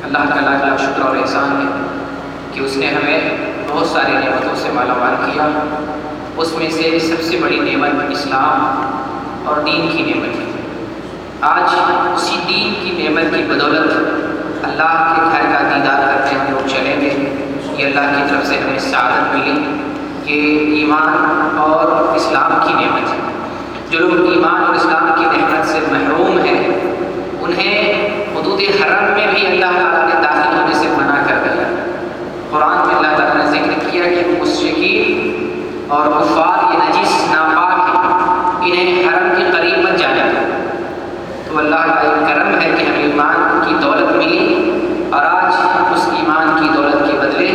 اللہ کا لاکھ لاکھ شکر اور احسان ہے کہ اس نے ہمیں بہت ساری نعمتوں سے مالا مال کیا. اس میں سے سب سے بڑی نعمت اسلام اور دین کی نعمت ہے. آج اسی دین کی نعمت کی بدولت اللہ کے گھر کا دیدار کرتے ہم لوگ چلیں گے. یہ اللہ کی طرف سے ہمیں سعادت ملی کہ ایمان اور اسلام کی نعمت ہے. جو لوگ ایمان اور اسلام کی نعمت سے محروم ہیں انہیں حدود حرم میں بھی اللہ تعالیٰ نے داخل ہونے سے منع کر دیا. قرآن میں اللہ تعالیٰ نے ذکر کیا کہ مشرکین اور کفار یہ نجس ناپاک ہیں، انہیں حرم کے قریب مت جانے دو. تو اللہ کا ایک کرم ہے کہ ہمیں ایمان کی دولت ملی اور آج اس ایمان کی دولت کے بدلے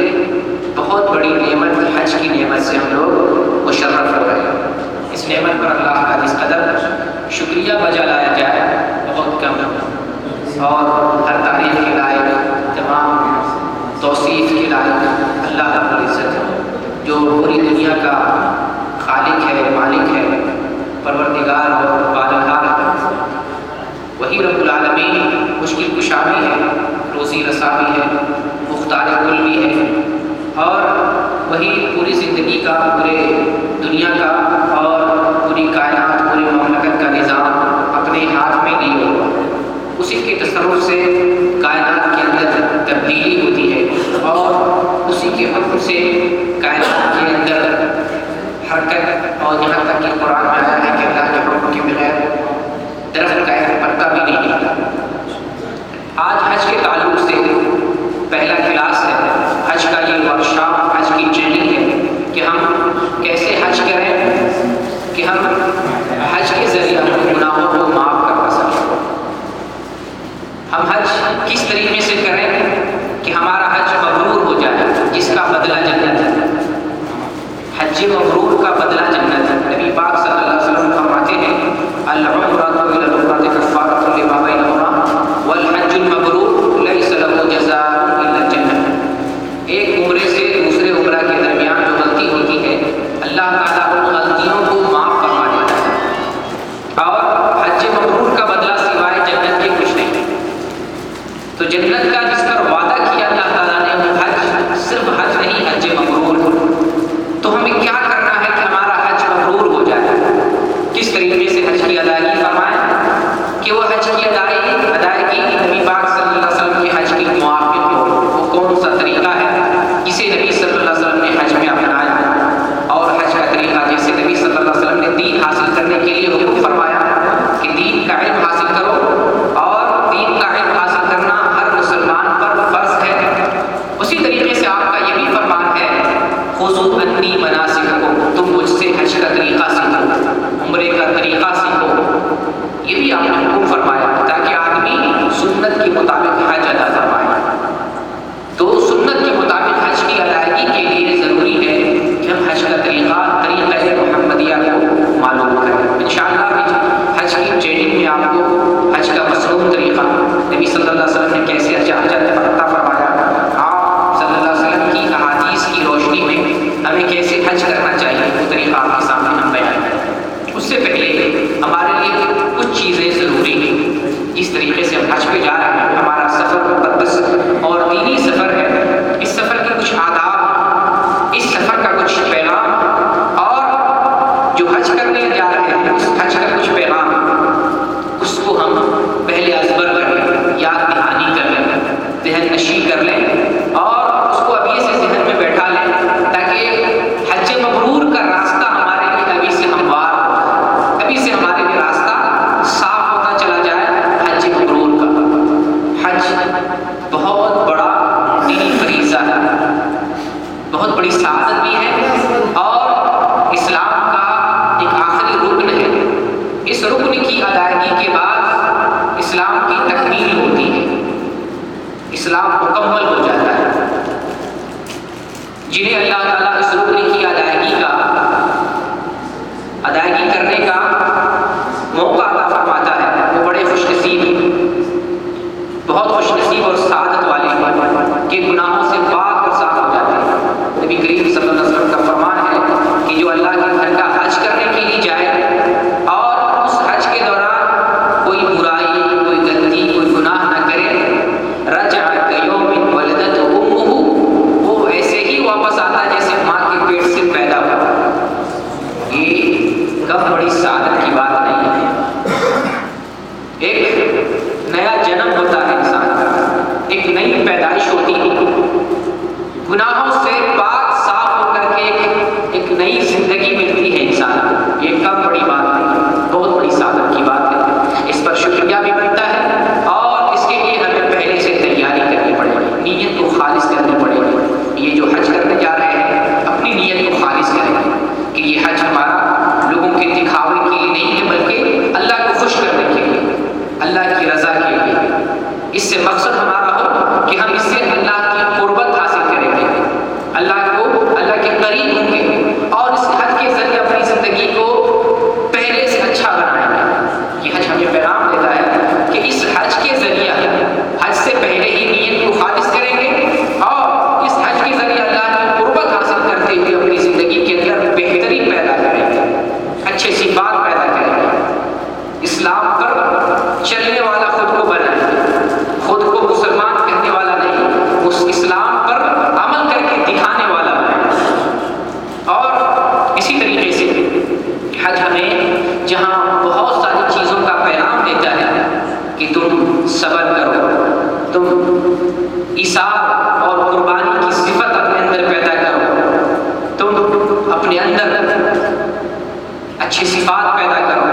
بہت بڑی نعمت حج کی نعمت سے ہم لوگ مشرف ہو رہے ہیں. اس نعمت پر اللہ کا جس قدر شکریہ بجا لایا جائے بہت کم ہے اور ہر تعریف کے لائق، تمام توصیف کے لائق اللہ رب العزت ہے جو پوری دنیا کا خالق ہے، مالک ہے، پروردگار اور پالنہار ہے. وہی رب العالمین مشکل کشا بھی ہے، روزی رسا بھی ہے، مختار کل بھی ہے اور وہی پوری زندگی کا، پورے دنیا کا اور پوری کائنات، پوری مملکت کا نظام اپنے ہاتھ میں لیے ہوا. اسی کے تصرف سے کائنات کے اندر تبدیلی ہوتی ہے اور اسی کے حکم سے کائنات کے اندر حرکت، اور یہاں تک کہ قرآن میں آیا ہے کہ اللہ کے حکم کے بغیر درخت کا ایک پتا بھی نہیں ہلتا. آج حج کے تعلق سے پہلا کلاس ہے، حج کا یہ ورکشاپ، حج کی ٹریننگ ہے کہ ہم کیسے حج کریں کہ ہم حج کے ذریعے اپنے گناہوں کو معاف کروا سکیں. ہم حج کس طریقے سے کریں کہ ہمارا حج مبرور ہو جائے، جس کا بدلہ جنت ہے. حج مبرور کا بدلہ جنت ہے. نبی پاک صلی اللہ علیہ وسلم فرماتے ہیں العمرۃ الی العمرۃ کفارۃ لما بینہما والحج المبرور لیس لہ جزاء الا الجنہ. ایک عمرے سے دوسرے عمرہ کے درمیان جو غلطی ہوتی ہے اللہ تعالیٰ ان غلطیوں کو معاف فرما دیتا ہے اور حج مبرور کا بدلہ سوائے جنت کے کچھ نہیں. تو جنت کا جس پر وعدہ کیا اللہ تعالیٰ نے وہ حج صرف حج نہیں، حج مبرور. تو ہمیں کیا کرنا ہے کہ ہمارا حج مبرور ہو جائے؟ کس طریقے سے حج کی ادائیگی فرمائیں کہ وہ حج کی ادائیگی نبی پاک صلی اللہ علیہ وسلم کے حج کی موافق ہو. وہ کون سا طریقہ ہے جسے نبی صلی اللہ علیہ وسلم نے حج میں اپنایا؟ اور حج کا طریقہ جیسے نبی صلی اللہ علیہ وسلم نے دین حاصل کرنے کے لیے حکم فرمایا کہ دین کا علم حاصل کرو اور دین کا علم حاصل کرنا ہر مسلمان پر فرض ہے، اسی طریقے سے آپ کا یہ بھی فرمان ہے خذوا عنی مناسککم، تم مجھ سے حج کا طریقہ سیکھو، عمرے کا طریقہ سیکھو. یہ بھی آپ نے حکم فرمایا تاکہ آدمی سنت کے مطابق حج ادا فرمائے. تو سنت کے مطابق حج کی ادائیگی کے لیے ضروری ہے کہ ہم حج کا طریقہ محمدیہ کو معلوم کریں. انشاءاللہ حج کی ٹریننگ میں آپ کو حج کا مصنون طریقہ نبی صلی اللہ علیہ وسلم نے کیسے حج عطا فرمایا، آپ صلی اللہ علیہ وسلم کی احادیث کی روشنی میں ہمیں کیسے حج کرنا چاہیے، وہ طریقہ آپ کے سامنے ہم بیان کریں. اس سے پہلے ہمارے لیے کچھ چیزیں ضروری ہیں. جس طریقے سے ہم حج پہ جا رہے ہیں، ہمارا سفر مقدس اور دینی سفر ہے. اس سفر کے کچھ آداب، اس سفر کا کچھ پیغام، اور جو حج کرنے جا رہے ہیں اس حج کا کچھ پیغام، اس کو ہم پہلے ازبر کر لیں، یاد دہانی کر لیں، ذہن نشی کر لیں اور اس کو ابھی سے ذہن میں بیٹھا لیں تاکہ حج مبرور کا راستہ ہمارے لیے ابھی سے ہموار ہو، ابھی سے ہمارے لیے راستہ صاف ہوتا چلا جائے. حج مبرور کا حج بہت بڑا دینی فریضہ ہے، بہت بڑی سعادت بھی ہے اور اسلام کا ایک آخری رکن ہے. اس رکن کی ادائیگی کے بعد اسلام کی تکمیل ہوتی ہے، اسلام مکمل ہو جاتا ہے. جنہیں اللہ تعالیٰ اس رکن کی ادائیگی کرنے کا موقع عطا فرماتا ہے وہ بڑے خوش نصیب ہیں، بہت خوش نصیب اور سعادت والے ہیں کہ گناہوں سے پاک اور صاف ہو جاتے ہیں. نبی کریم صلی اللہ علیہ وسلم کا فرمان ہے کہ جو اللہ کے گھر کا حج کرنے کے لیے جائے اور اس حج کے دوران کوئی برائی، کوئی گندی، کوئی گناہ نہ کرے، رجع جنم ہوتا ہے انسان کا، ایک نئی پیدائش ہوتی ہے، گناہوں سے پاک صاف ہو کر کے ایک نئی زندگی ملتی ہے انسان کو۔ یہ کم بڑی بات نہیں، بہت بڑی سعادت کی بات ہے، اس پر شکریہ بھی بنتا ہے اور اس کے لیے ہمیں پہلے سے تیاری کرنی پڑے گی، نیت کو خالص کرنی پڑے گی۔ یہ جو حج کرنے جا رہے ہیں اپنی نیت کو خالص کریں گے کہ یہ حج ہمارا لوگوں کے دکھاوے کے لیے نہیں ہے، بلکہ اللہ کو خوش کرنے کے لیے، اللہ کی رضا کے لیے۔ اس سے مقصد ہمارا ہو کہ ہم اس سے اللہ کی قربت حاصل کریں گے، اللہ کے قریب ہوں گے اور اس حج کے ذریعے اپنی زندگی کو پہلے سے اچھا بنائیں گے۔ یہ حج ہمیں پیغام دیتا ہے کہ اس حج کے ذریعے حج سے پہلے ہی نیت کو خالص کریں گے اور اس حج کے ذریعے اللہ کی قربت حاصل کرتے ہوئے اپنی زندگی کے اندر بہتری پیدا کریں گے، اچھے صفات پیدا کریں گے، اسلام پر چلنے والا خود کو بنائیں گے، خود کو مسلمان کہنے والا نہیں، اس اسلام پر عمل کر کے دکھانے والا بنائیں گے۔ اور اسی طریقے سے حج ہمیں جہاں بہت ساری چیزوں کا پیغام دیتا ہے کہ تم صبر کرو، تم ایثار اور قربانی کی صفت اپنے اندر پیدا کرو، تم اپنے اندر اچھی صفات پیدا کرو،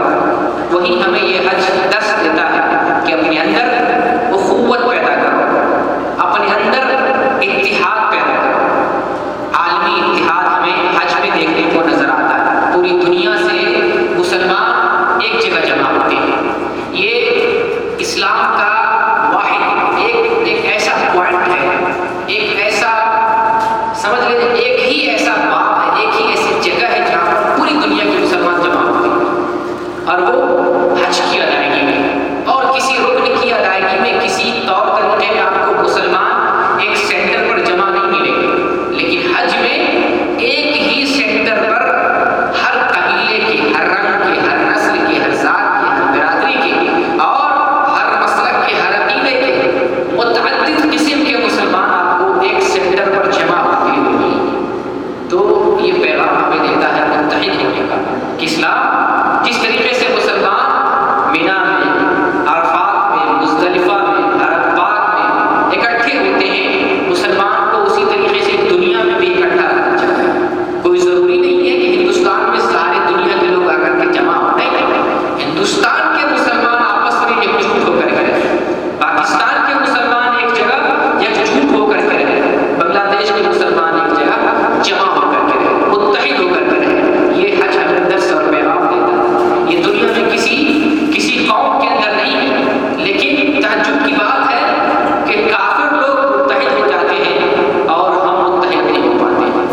وہی ہمیں یہ حج درس دیتا ہے کہ اپنے اندر اخوت پیدا کرو، اپنے اندر اتحاد پیدا کرو۔ عالمی اتحاد ہمیں حج میں دیکھنے کو نظر آتا ہے، پوری دنیا سے مسلمان ایک جگہ جمع ہوتے ہیں۔ یہ اسلام کا واحد ایک ایسا پوائنٹ ہے، ایک ایسا سمجھ لیں ایک ہی ایسا باب ہے، ایک ہی ایسی جگہ ہے جہاں پر پوری دنیا کے مسلمان جمع ہوتے ہیں، اور وہ حج کی ادائیگی میں اور کسی رکن کی ادائیگی میں، کسی طور طریقے میں آپ کو مسلمان ایک سینٹر پر جمع نہیں ملیں گے، لیکن حج میں ایک ہی سینٹر پر ہر قبیلے کے، ہر رنگ کے، ہر نسل کے، ہر ذات کے، ہر برادری کے اور ہر مسلک کے، ہر عقیدے کے متعدد قسم کے مسلمان آپ کو ایک سینٹر پر جمع ہوتے ہوئے۔ تو یہ پیغام ہمیں دیتا ہے متحد ہونے کا کہ اسلام جس طریقے سے مسلمان مینا میں، عرفات میں، مزدلفہ میں، حرم پاک میں اکٹھے ہوتے ہیں، مسلمان کو اسی طریقے سے دنیا میں بھی اکٹھا کرنا چاہتا ہے۔ کوئی ضروری نہیں ہے کہ ہندوستان میں سارے دنیا کے لوگ آ کر کے جمع ہو، نہیں، ہندوستان کے مسلمان آپس میں یکجوٹ ہو کر کے رہیں، پاکستان کے مسلمان ایک جگہ یکجوٹ ہو کر کے رہیں، بنگلہ دیش کے مسلمان ایک جگہ جمع ہو کر کے رہیں، متحد ہو کر کے رہیں۔ یہ حج ہمیں درس اور پیغام دیتا ہے۔ یہ دنیا میں کسی قوم کے اندر نہیں ہے، لیکن تعجب کی بات ہے کہ کافر لوگ متحد ہو جاتے ہیں اور ہم متحد نہیں ہو پاتے ہیں۔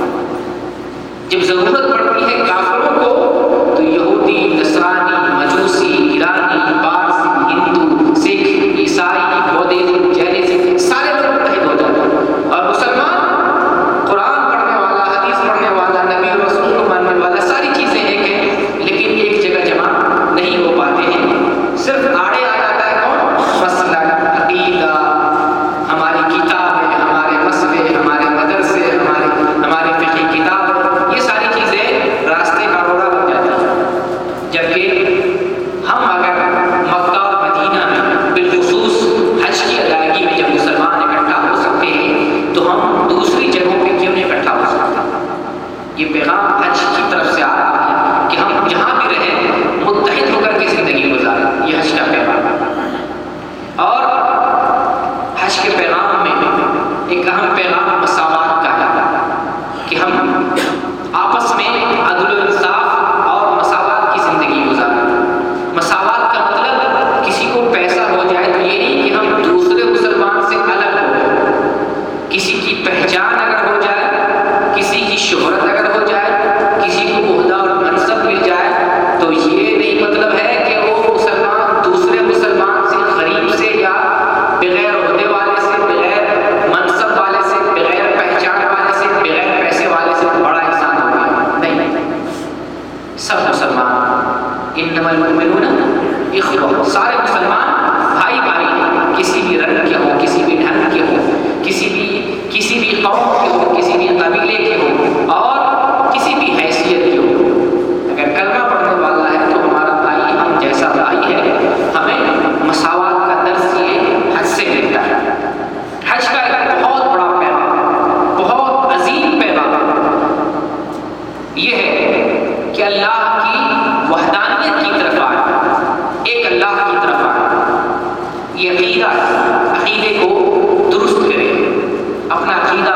جب ضرورت پڑتی ہے کافروں کو تو یہودی، نصرانی، مجوسی، ایرانی، پارسی، ہندو، سکھ، عیسائی، بودھزم، جینزم سارے لوگ متحد ہو جاتے ہیں، اور مسلمان قرآن پڑھنے والا، حدیث پڑھنے والا، نبی اور رسول کو ماننے والا، ساری چیزیں ایک ہیں، لیکن ایک جگہ جمع نہیں ہو پاتے ہیں۔ صرف آڑے آ جاتا ہے کون؟ مسلک، عقیدہ، ہماری کتابیں، ہمارے مسئلے، ہمارے مدرسے، ہماری فقہی کتاب، یہ ساری چیزیں راستے کا روڑا بن جاتی ہیں۔ جبکہ ہم اگر مکہ اور مدینہ میں بالخصوص حج کی ادائیگی میں جب مسلمان اکٹھا ہو سکتے ہیں تو ہم دوسری جگہوں پہ کیوں نہیں اکٹھا ہو سکتے؟ یہ پیغام حج کی طرف سے آ رہا ہے کہ ہم جہاں بھی رہیں متحد ہو کر کے زندگی گزاریں، یہ حج کا پیغام ہے۔ اور حج کے پیغام میں ایک اہم پیغام مساوات کا ہے کہ ہم آپس میں عدل و انصاف اور مساوات کی زندگی گزاریں۔ مساوات کا مطلب کسی کو پیسہ ہو جائے تو یہ نہیں کہ ہم دوسرے مسلمان سے الگ ہو جائیں، کسی کی پہچان اگر ہو جائے، کسی کی شہرت اگر ہو جائے، کسی کو عہدہ اور منصب مل جائے تو یہ نہیں مطلب ہے کہ وہ مسلمان دوسرے مسلمان سے، غریب سے یا بغیر عہدے والے سے، بغیر منصب والے سے، عقیدے کو درست کرے، اپنا عقیدہ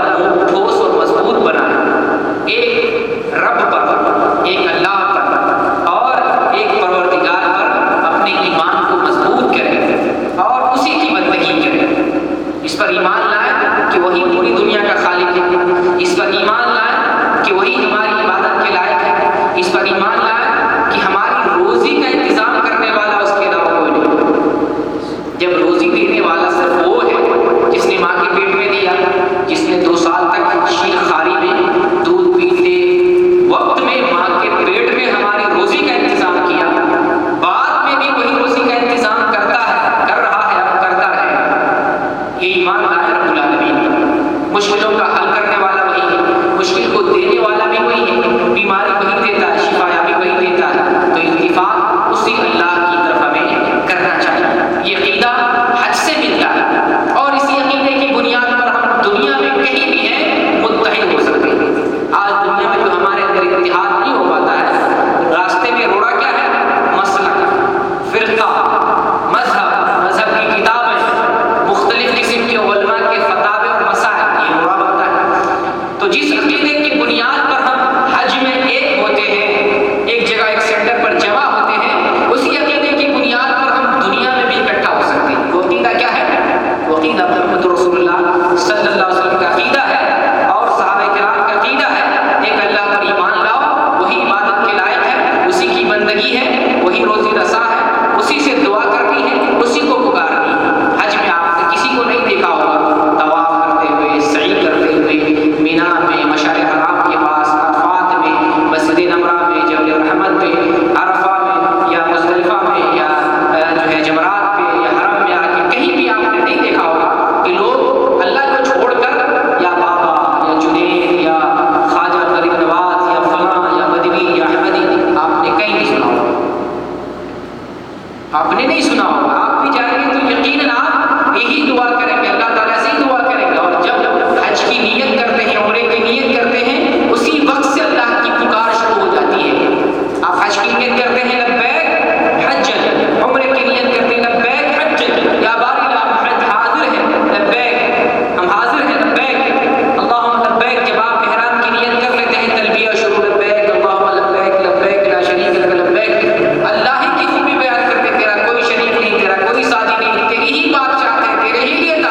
ٹھوس اور مضبوط بنائے، ایک رب پر، ایک اللہ پر اور ایک پروردگار پر اپنے ایمان کو مضبوط کرے اور اسی کی بندگی کرے، اس پر ایمان لائے کہ وہی پوری دنیا کا خالق ہے، اس پر ایمان لائے کہ وہی ہماری عبادت کے لائق ہے، اس پر ایمان لائے کہ ہماری روزی کا انتظام کرنے والا اس کے علاوہ کوئی نہیں۔ جب روزی دینے والا صرف وہ ہے جس نے ماں کے پیٹ میں دیا، جس نے 2 سال تک شیر خاری میں دودھ پیتے وقت میں ماں کے پیٹ میں ہماری روزی کا انتظام کیا، بعد میں بھی وہی روزی کا انتظام کرتا ہے، کر رہا ہے اور کرتا رہے۔ یہ ایمان لائے رب العالمین پر۔ مشکلوں کا حل کرنے والا وہی ہے، مشکل کو دینے والا بھی وہی ہے، بیماری وہی دیتا ہے، شفا یابی وہی دیتا ہے، تو اتفاق اسی اللہ کی طرف ہمیں کرنا چاہیے۔ یہ عقیدہ حج سے ملتا ہے اور اسی عقیدے کی بنیاد پر ہم دنیا میں کہیں بھی ہیں متحد ہو سکتے ہیں۔ آج دنیا میں جو ہمارے اندر اتحاد نہیں ہو پاتا ہے، راستے میں روڑا کیا ہے؟ مسلک، فرقہ، مذہب کی کتابیں، مختلف قسم کے علماء کے فتاوے اور مسائل، یہ روڑا بنتا ہے۔ تو جس عقیدے کی بنیاد پر ہم حج میں ایک ہوتے ہیں، ایک جگہ ایک سینٹر پر جمع ہوتے ہیں، اسی عقیدے کی بنیاد پر ہم دنیا میں بھی اکٹھا ہو سکتے ہیں۔ وہ عقیدہ کیا ہے؟ وہ عقیدہ محمد رسول اللہ صلی اللہ علیہ وسلم کا عقیدہ ہے اور صحابہ کرام کا عقیدہ ہے۔ ایک اللہ پر ایمان لاؤ، وہی عبادت کے لائق ہے، اسی کی بندگی ہے، وہی روزی رساں ہے، اسی سے دعا کرنی ہے، اسی کو پکارنی ہے۔ حج میں آپ نے کسی کو نہیں دیکھا ہوگا طواف کرتے ہوئے، سعی کرتے ہوئے، مینا میں، مشعر حرام کے پاس، عرفات میں، مسجد نمرہ میں، جبل رحمت پہ، عرفہ میں یا مزدلفہ میں یا جو ہے جمرات پہ یا حرم میں آ کے کہیں بھی آپ نے نہیں دیکھا ہوگا کہ لوگ اللہ کو چھوڑ کر یا بابا یا جنید یا خواجہ غریب نواز یا فلاں یا مدنی یا احمدی، آپ نے کہیں نہیں سنا ہوگا، آپ نے نہیں سنا ہوگا۔ آپ بھی جائیں گے تو یقیناً آپ یہی دعا کریں گے، اللہ تعالیٰ سے ہی دعا کریں گے، اور جب حج کی نیت کرتے ہیں، عمرے کی نیت کرتے ہیں، اسی وقت سے اللہ کی پکار شروع ہو جاتی ہے۔ آپ حج کی نیت کرتے ہیں لبیک حجن، عمرے کی نیت کرتے ہیں لبیک حجن، یا باری ہم حج حاضر ہیں لبیک، ہم حاضر ہیں لبیک اللہم لبیک۔ جب آپ احرام کی نیت کر لیتے ہیں، تلبیہ شروع لبیک اللہم لبیک لبیک لا شریک لک لبیک، اللہ ہی کی خوبی بیان کرتے، تیرا کوئی شریک نہیں، تیرا کوئی ساتھی نہیں، تیری ہی بات چاہتے ہیں، تیرے ہی لیے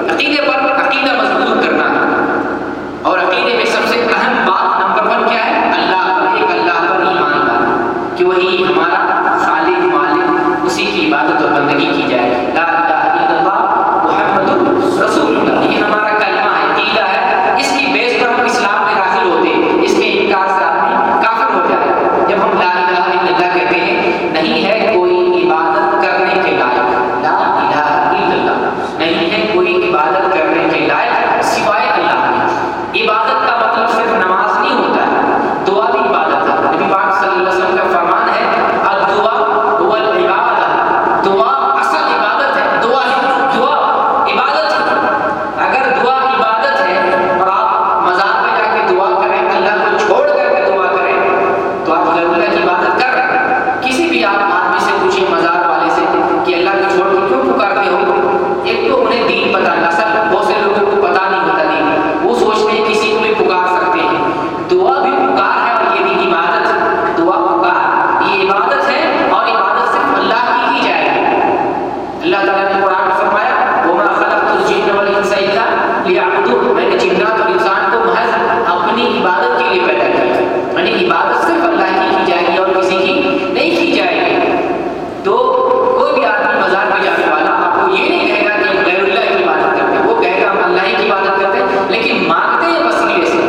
عقیدے پر عقیدہ مضبوط کرنا ہے، اور عقیدے میں سب سے اہم بات نمبر 1 کیا ہے؟ اللہ پر، ایک اللہ پر ایمان لانا کہ وہی ہمارا خالق مالک، اسی کی عبادت اور بندگی کی جائے. لا الہ الا اللہ محمد رسول اللہ، یہ ہمارا کلمہ ہے، عقیدہ ہے، اس کی بیس پر ہم اسلام میں داخل ہوتے ہیں. اس کے انکار سے آدمی کافر ہو جائے. جب ہم لا الہ الا اللہ کہتے ہیں نہیں ہے کوئی عبادت کرنے کے لائق، لا الہ الا اللہ نہیں ہے کوئی عبادت کرنے کے لائق سوائے اللہ کے. عبادت کا مطلب صرف نماز نہیں ہوتا ہے، دعا بھی عبادت ہے. نبی پاک صلی اللہ علیہ وسلم کا فرمان ہے الدعاء هو العبادہ، دعا اصل عبادت ہے. دعا عبادت ہے. اگر دعا عبادت ہے اور آپ مزار پہ جا کے دعا کریں، اللہ کو چھوڑ کر کے دعا کریں، تو آپ غیر اللہ کی عبادت کر رہے ہیں. کسی بھی آپ آدمی سے پوچھیں مزار والے سے کہ اللہ کو چھوڑ کے کیوں پکارتے ہو، ایک تو انہیں دین پتہ نہیں. اصل بہت سے لوگوں کو پتہ نہیں ہوتا دین، وہ سوچتے ہیں کسی کو بھی پکار سکتے ہیں. دعا بھی پکار ہے اور یہ بھی عبادت ہے. دعا پکار یہ عبادت ہے، اور عبادت صرف اللہ کی جائے گی. اللہ تعالیٰ نے قرآن میں فرمایا وَمَا خَلَقْتُ الْجِنَّ وَالْإِنسَ إِلَّا لِيَعْبُدُونِ، میں نے جنات اور انسان کو محض اپنی عبادت کے لیے پیدا کیا. یعنی عبادت صرف اللہ کی جائے گی اور کسی کی نہیں کی جائے گی. تو کوئی بھی آدمی مزار پہ جانے والا آپ کو یہ نہیں کہے گا کہ ہم غیر اللہ کی عبادت کرتے ہیں، وہ کہے گا ہم اللہ کی عبادت کرتے ہیں، لیکن مانگتے ہیں وسیلے سے.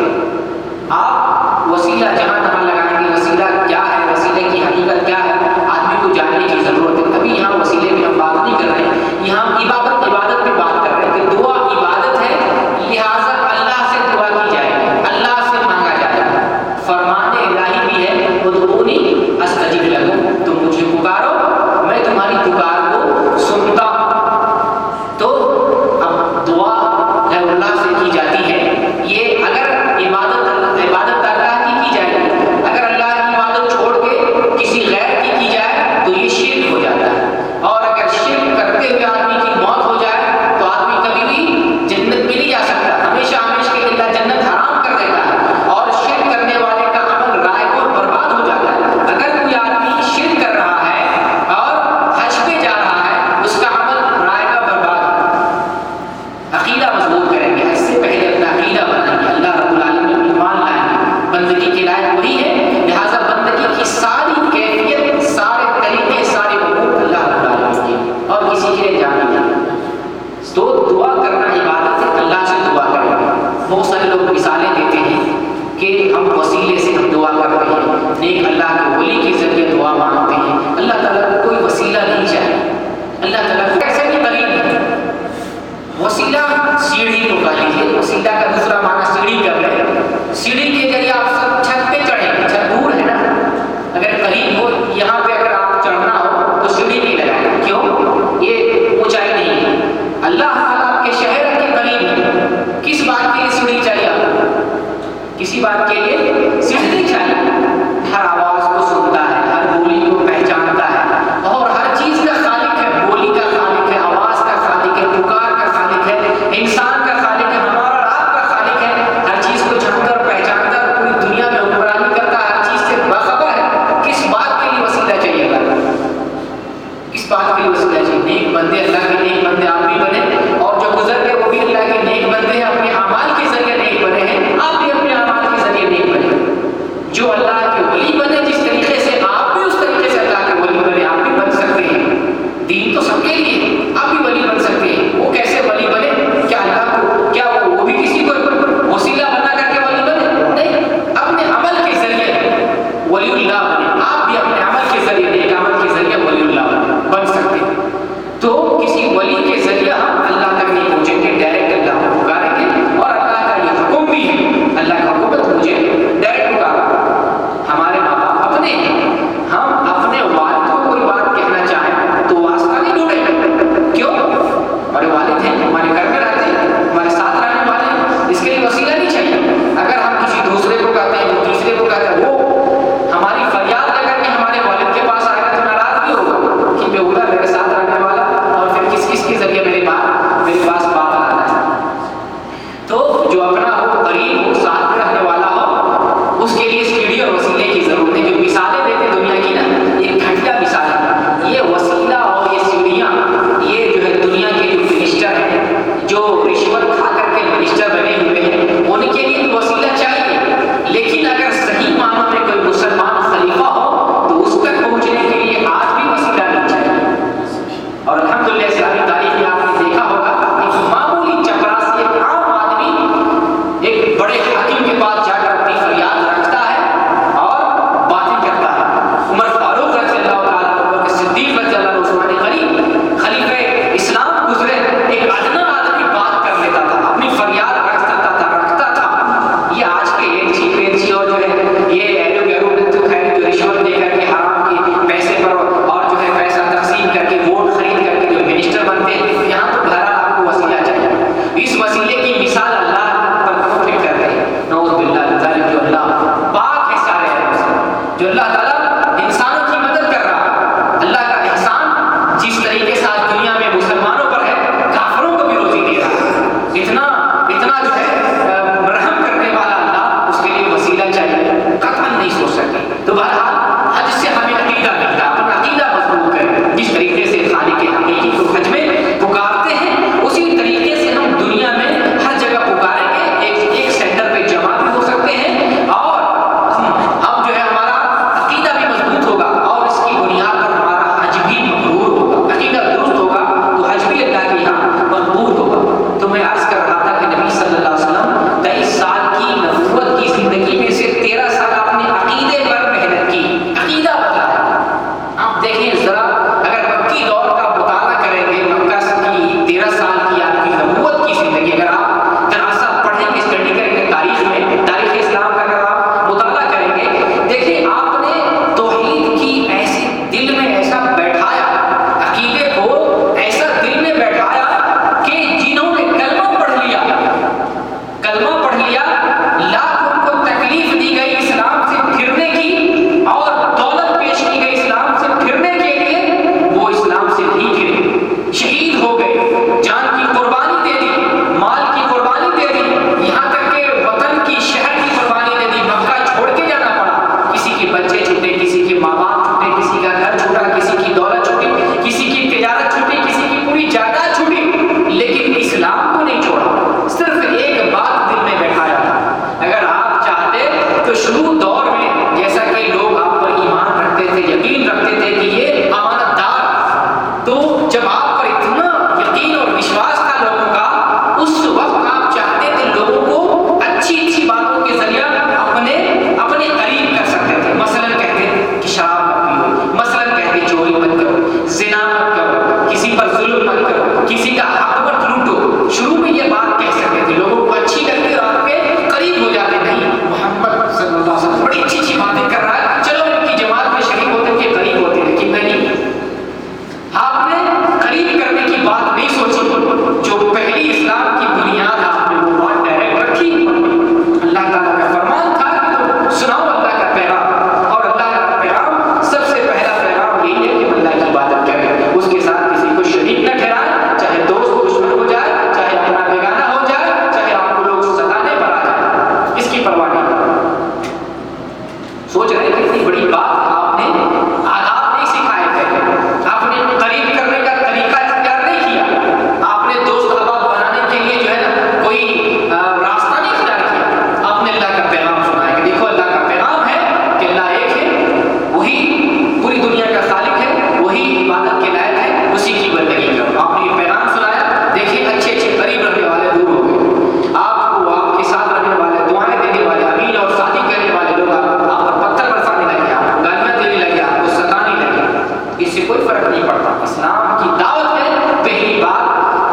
آپ وسیلہ جہاں تہاں لگائیں گے، وسیلہ کیا ہے، وسیلے کی حقیقت کیا ہے، آدمی کو جاننے کی ضرورت ہے. ابھی یہاں وسیلے میں ہم بات نہیں کر رہے ہیں، یہاں ہم عبادت پہ بات کر رہے ہیں کہ دعا عبادت ہے، لہٰذا اللہ سے دعا کی جائے، اللہ سے مانگا جائے. فرمان الہی بھی ہے ادعونی استجب لکم، تم مجھے پکارو میں تمہاری پکار کو سنتا ہوں. تو اب دعا غیر اللہ سے کی جاتی ہے. یہ اگر عبادت اللہ کی جائے گی، اگر اللہ کی عبادت چھوڑ کے کسی غیر کی جائے تو یہ شرک ہو جاتا ہے. اور اگر شرک کرتے ہوئے آدمی کی موت ہو جائے تو آدمی کبھی بھی جنت میں نہیں جا سکتا، ہمیشہ ہمیشہ کے لیے اللہ جنت حرام کر دیتا ہے. اور شرک کرنے والے کا عمل رائے کو برباد ہو جاتا ہے. اگر کوئی آدمی شرک کر رہا ہے اور حج پہ جا رہا ہے، اس کا عمل رائے کا برباد ہے. عقیدہ مضبوط کریں گے، اس سے پہلے اپنا عقیدہ بنائیں گے، اللہ رب العالمین میں ایمان لائیں گے. بندگی کے لائق وہی ہے، لہٰذا بندگی کی ساری کیفیت، سارے طریقے، سارے امور اللہ رب العالمین کے اور کسی کے لیے جانے نہیں. تو دعا کرنا عبادت ہے، اللہ سے دعا کریں. بہت سارے لوگ مثالیں دیتے ہیں کہ ہم وسیلے سے ہم دعا کر رہے ہیں، نیک اللہ کے ولی کے ذریعے دعا مانگتے ہیں. اللہ تعالیٰ کو کوئی وسیلہ نہیں چاہیے. اللہ تعالیٰ کو کیسے بھی قریب ہے. وسیلہ سیڑھی کو کہہ لیجیے، وسیلہ کا دوسرا معنی سیڑھی کر لیں. سیڑھی کے ذریعے آپ سب چھت پہ چڑھیں، چھت دور ہے نا، اگر قریب ہو یہاں پہ اگر آپ چڑھنا ہو تو سیڑھی نہیں لگائیں. کیوں؟ یہ اونچائی نہیں ہے. اللہ تعالیٰ آپ کے شہر کے قریب ہے، کس بات کے لیے سیڑھی چاہیے آپ کو؟ کسی بات کے لیے سیڑھی نہیں چاہیے. ہر آواز کو سنتا ہے، ہر بولی کو پہچانتا ہے، اور ہر چیز کا خالق ہے. بولی کا خالق ہے، آواز کا خالق ہے، پکار کا خالق ہے، انسان کا خالق ہے، ہمارا اور آپ کا خالق ہے. ہر چیز کو جان کر پہچان کر پوری دنیا میں حکمرانی کرتا ہے، ہر چیز سے باخبر ہے. کس بات کے لیے وسیلہ چاہیے گا؟ کس بات کے لیے وسیلہ چاہیے؟ نیک بندے، اللہ کے نیک بندے آپ بھی بنے، اور جو گزر گئے وہ بھی اللہ کے نیک بندے ہیں، اپنے اعمال کے ذریعے نیک بنے ہیں. آپ بھی اپنے اعمال کے ذریعے نیک بنے. وسیلے کی مثال اللہ پر فٹ کر رہے ہیں، نعوذ باللہ من ذالک، جو اللہ پاک ہے سارے عیبوں سے، جو اللہ تعالیٰ انسانوں کی مدد کر رہا ہے۔ اللہ کا احسان جس طریقے سے آج دنیا میں مسلمانوں پر ہے، کافروں کو بھی روزی دے رہا ہے۔ اتنا جو ہے رحم کرنے والا اللہ، اس کے لیے وسیلہ چاہیے، قطعاً نہیں سوچ سکتے۔ تو بہرحال حج سے ہمیں عقیدہ ملتا ہے، اپنا عقیدہ مضبوط کریں۔ جس طریقے سے خالق حقیقی کو حج میں پکارتے ہیں، اسی طریقے سے ہم دنیا میں ہر جگہ پکاریں گے، ایک سینٹر پہ جمع بھی ہو سکتے ہیں، اور ہم جو ہے ہمارا عقیدہ بھی مضبوط ہوگا، اور اس کی بنیاد پر ہمارا حج بھی مقبول ہوگا۔ عقیدہ درست ہوگا تو حج بھی اللہ کے یہاں مقبول ہوگا۔ تو میں عرض کر رہا تھا کہ نبی صلی اللہ علیہ وسلم 23 سال کی نبوت کی زندگی میں سے 13 سال آپ نے عقیدے پر محنت کی، عقیدہ بتایا۔ آپ دیکھیں ذرا، اگر مکی دور کا مطالعہ کریں گے، مکہ کی 13 سال کی آپ کی نبوت کی زندگی، اگر آپ دراسہ پڑھیں گے، اسٹڈی کریں گے تاریخ میں، تاریخ اسلام کا اگر آپ مطالعہ کریں گے، دیکھیں آپ نے توحید کی ایسے دل میں ایسا بیٹھایا، عقیدے کو ایسا دل میں بیٹھایا کہ جنہوں نے کلمہ پڑھ لیا، لاکھ ان کو تکلیف دی گئی اسلام سے پھرنے کی، اور دولت پیش کی گئی اسلام سے پھرنے کے لیے، وہ اسلام سے نہیں پھرے، شہید ہو گئے، جان کی قربانی دے دی، مال کی قربانی دے دی، یہاں تک کہ وطن کی، شہر کی قربانی دے دی، مکہ چھوڑ کے جانا پڑا۔ کسی کے بچے چھوٹے، کسی کے ماں باپ چھوٹے، کسی کا گھر چھوٹا، کسی کی دولت چھوٹی، کسی کی تجارت چھوٹی، کسی کی پوری جائیداد چھوٹی، لیکن اسلام کو نہیں چھوڑا، صرف ایک بات دل میں بیٹھایا تھا۔ اگر آپ چاہتے تو شروع دور میں جیسا کہ لوگ آپ پر ایمان رکھتے تھے، یقین رکھتے تھے کہ یہ امانت دار، تو جب آپ پر اتنا یقین اور وشواس تھا لوگوں کا، اس وقت آپ چاہتے تھے لوگوں کو اچھی باتوں کے ذریعہ اپنے قریب کر سکتے تھے۔ مثلاً کہتے کہ شراب مت پیو، مثلاً کہتے چوری مت کرو، زنا مت کرو، کسی پر ظلم مت کرو، کسی کا حق مت لوٹو۔ شروع میں یہ بات کہہ سکتے تھے، لوگوں کو اچھی لگتی اور آپ کے قریب ہو جاتے۔ نہیں، محمد صلی اللہ علیہ وسلم بڑی اچھی باتیں کر رہا ہے، چلو ان کی جماعت میں شریک ہوتے کہ قریب ہوتے، لیکن نہیں، آپ نے قریب کرنے کی بات نہیں سوچی۔ جو پہلی اسلام کی بنیاد آپ نے وہ بات ڈائریکٹ رکھی۔ اللہ تعالیٰ کا فرمان تھا کہ تم سناؤ اللہ کا پیغام، اور اللہ کا پیغام سب سے پہلا پیغام یہی ہے کہ اللہ کی عبادت کریں، اس کے ساتھ کسی کو شریک نہ ٹھہرائیں، چاہے دوست دشمن ہو جائے، چاہے اپنا بیگانہ ہو جائے، چاہے آپ کو لوگ ستانے پر آ جائیں، اس کی پرواہ نہیں کریں۔ سوچ رہے ہیں کتنی بڑی بات آپ نے آداب نہیں سکھائے تھے، آپ نے قریب کرنے کا طریقہ اختیار نہیں کیا، آپ نے دوست احباب بنانے کے لیے جو ہے نا کوئی راستہ نہیں اختیار کیا، آپ نے اللہ کا پیغام سنایا کہ دیکھو اللہ کا پیغام ہے کہ اللہ ایک ہے، وہی پوری دنیا کا خالق ہے، وہی عبادت کے لائق ہے، اسی کی بندگی کرو۔ آپ نے یہ پیغام سنایا، دیکھیں اچھے قریب رہنے والے دور ہو گئے، آپ کو آپ کے ساتھ رہنے والے، دعائیں دینے والے، امین اور شادی کرنے والے لوگ آپ پر پتھر برسانے لگے، آپ کو گالیاں دینے لگے، آپ کو ستانے لگے، اس سے کوئی فرق نہیں پڑتا۔ اسلام کی دعوت ہے، پہلی بات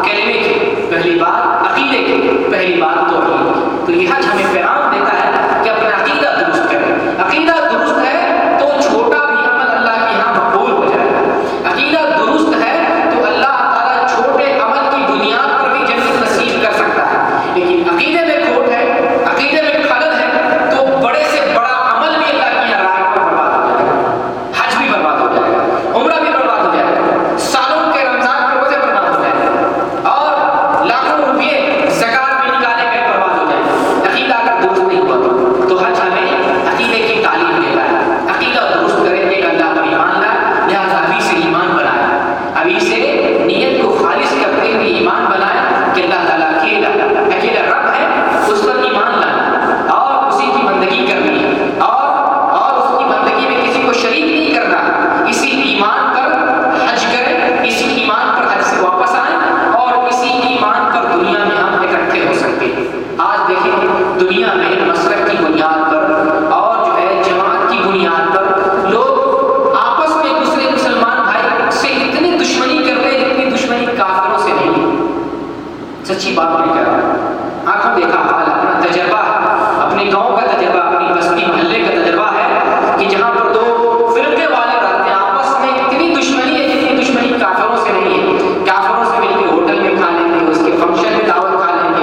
کلمے کی، پہلی بات عقیدے کی، پہلی بات توحید کی۔ تو یہ حج ہمیں پیغام دیتا ہے کہ اپنا عقیدہ درست کریں۔ عقیدہ درست ہے تو چھوٹا بھی عمل اللہ کے یہاں مقبول ہو جائے گا۔ عقیدہ درست ہے تو اللہ تعالیٰ چھوٹے عمل کی بنیاد پر بھی جنت نصیب کر سکتا ہے، لیکن عقیدے میں کھوٹ ہے، عقیدے میں خلل ہے، تو بڑے سے بڑا عمل بھی اللہ کی راہ پر برباد ہو جائے گا، حج بھی برباد ہو جائے گا، عمرہ بھی برباد ہو جائے گا، سالوں کے رمضان کے روزے برباد ہو جائے گا، اور لاکھوں روپئے زکات میں نکالے گئے برباد ہو جائے گا، عقیدہ اگر درست نہیں ہوا تو حج ہمیں عقیدے کی تعلیم دیتا ہے۔ عقیدہ درست کریں، ایک اللہ پر ایمان لائے، لہٰذا ابھی سے ایمان بنائے، ابھی سے نیت کو خالص کرتے ہوئے ایمان بنائے کہ اللہ تعالیٰ اکیلا رب ہے، اس پر ایمان لانا اور اسی کی بندگی کرنی ہے، اور اس کی بندگی میں کسی کو شریک نہیں کرنا۔ اسی ایمان پر حج کریں، اسی ایمان پر حج سے واپس آئیں، اور اسی ایمان پر دنیا میں ہم اکٹھے ہو سکتے ہیں۔ آج دیکھیں دنیا میں مسلک کی بنیاد پر اور جو ہے جماعت کی بنیاد پر لوگ آپس میں ایک دوسرے مسلمان بھائی سے اتنی دشمنی کرتے ہیں جتنی دشمنی کافروں سے نہیں ہے۔ سچی بات نہیں کر رہا، آنکھوں دیکھا حال، اپنا تجربہ، اپنے گاؤں کا تجربہ، اپنی بستی محلے کا تجربہ ہے کہ جہاں پر دو فرقے والے رہتے ہیں، آپس میں اتنی دشمنی ہے جتنی دشمنی کافروں سے نہیں ہے۔ کافروں سے مل کے ہوٹل میں کھا لیں گے، اس کے فنکشن میں دعوت کھا لیں گے،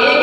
1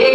1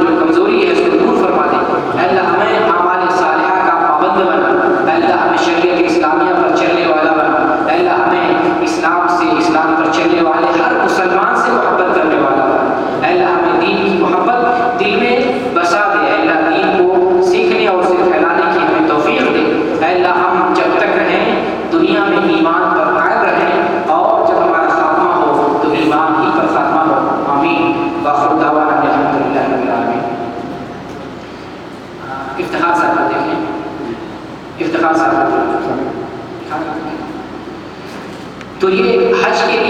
جو کمزوری ہے اس کو دور فرما دے. اے اللہ ہمیں اعمال صالحہ کا پابند بنا. اے اللہ ہمیں شریعت اسلامیہ پر چلنے والا بنا. اے اللہ ہمیں اسلام سے، اسلام پر چلنے والے ہر مسلمان سے محبت کرنے والا بنا. اے اللہ ہمیں دین کی محبت دل میں بسا دے. اے اللہ دین کو سیکھنے اور اسے پھیلانے کی ہمیں توفیق دے. اے اللہ ہم جب تک رہیں دنیا میں ایمان پر قائم رہیں، اور جب ہمارا خاتمہ ہو تو ایمان ہی پر خاتمہ ہو. آمین. وآخر دعوانا الحمد للہ رب العالمین. افتخار صاحب کو دیکھیں. افتخار صاحب تو یہ حج کے لیے